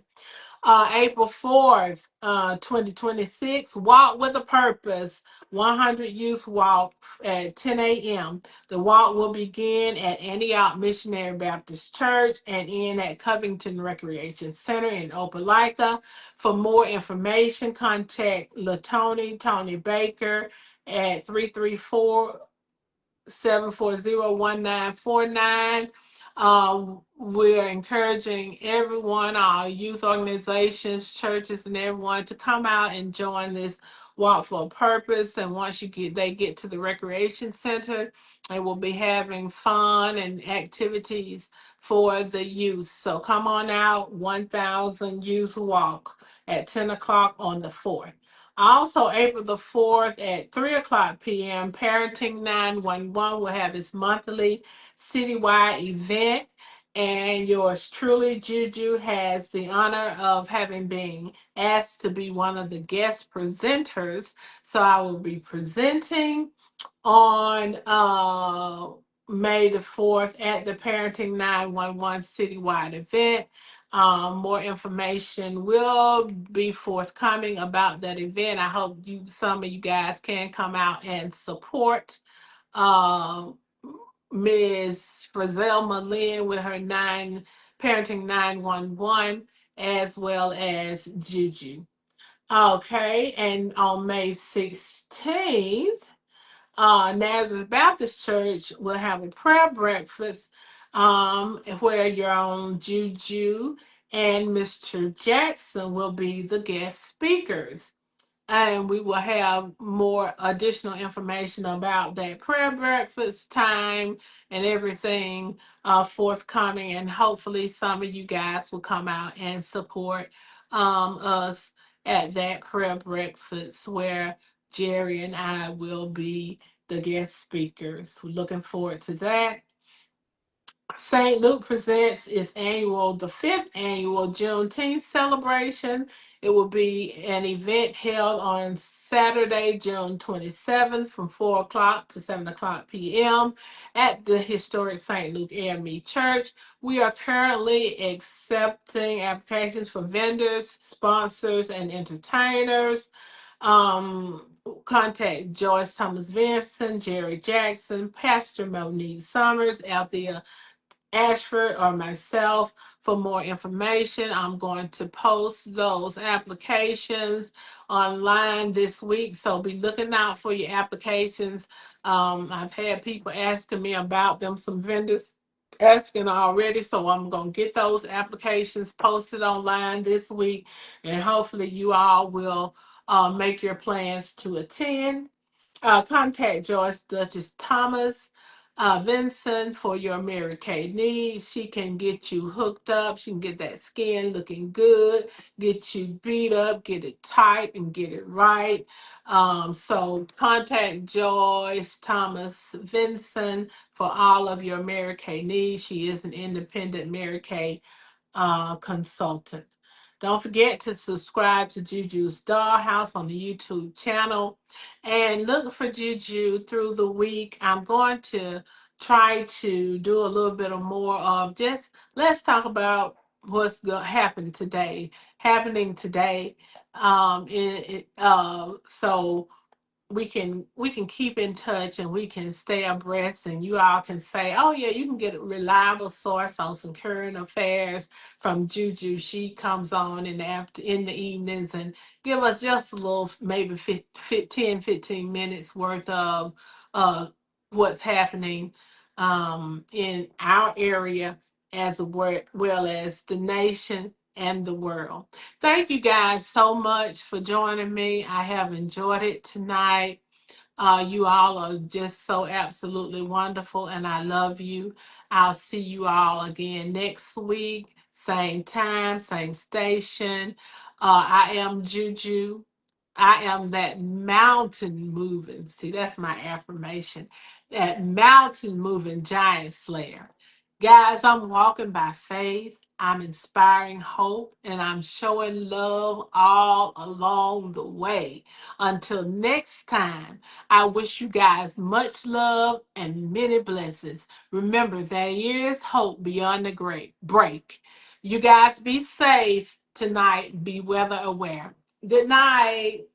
April 4th, 2026, Walk with a Purpose, 100 Youth Walk at 10 a.m. The walk will begin at Antioch Missionary Baptist Church and end at Covington Recreation Center in Opelika. For more information, contact Tony Baker at 334 7401949. We're encouraging everyone, our youth organizations, churches, and everyone to come out and join this walk for a purpose. And once they get to the recreation center, they will be having fun and activities for the youth. So come on out, 1,000 youth walk at 10 o'clock on the 4th. Also, April the 4th at 3 o'clock p.m., Parenting 911 will have its monthly citywide event. And yours truly, Juju, has the honor of having been asked to be one of the guest presenters. So I will be presenting on May the 4th at the Parenting 911 citywide event. More information will be forthcoming about that event. I hope some of you guys can come out and support uh, Ms. Frazelma Lynn with her Parenting 911, as well as Juju. Okay, and on May 16th, Nazareth Baptist Church will have a prayer breakfast where your own Juju and Mr. Jackson will be the guest speakers. And we will have more additional information about that prayer breakfast time and everything forthcoming. And hopefully, some of you guys will come out and support us at that prayer breakfast where Jerry and I will be the guest speakers. We're looking forward to that. St. Luke presents the fifth annual Juneteenth celebration. It will be an event held on Saturday, June 27th from 4 o'clock to 7 o'clock p.m. at the historic St. Luke AME Church. We are currently accepting applications for vendors, sponsors, and entertainers. Um, Contact Joyce Thomas Vinson, Jerry Jackson, Pastor Monique Summers, Althea Ashford, or myself for more information. I'm going to post those applications online this week, so be looking out for your applications. I've had people asking me about them, some vendors asking already, so I'm going to get those applications posted online this week, and hopefully you all will make your plans to attend. Contact Joyce Duchess Thomas Vincent for your Mary Kay needs. She can get you hooked up. She can get that skin looking good, get you beat up, get it tight, and get it right. So contact Joyce Thomas Vincent for all of your Mary Kay needs. She is an independent Mary Kay consultant. Don't forget to subscribe to Juju's Dollhouse on the YouTube channel and look for Juju through the week. I'm going to try to do a little bit of more of just let's talk about what's going to happen today, happening today. So we can keep in touch and we can stay abreast, and you all can say, oh yeah, you can get a reliable source on some current affairs from Juju. She comes on in the evenings and give us just a little, maybe 15 minutes worth of uh what's happening in our area, as well as the nation and the world. Thank you guys so much for joining me. I have enjoyed it tonight. You all are just so absolutely wonderful, and I love you. I'll see you all again next week, same time, same station. I am Juju. I am that mountain moving. See, that's my affirmation. That mountain moving giant slayer. Guys, I'm walking by faith. I'm inspiring hope, and I'm showing love all along the way. Until next time, I wish you guys much love and many blessings. Remember, there is hope beyond the great break. You guys be safe tonight. Be weather aware. Good night.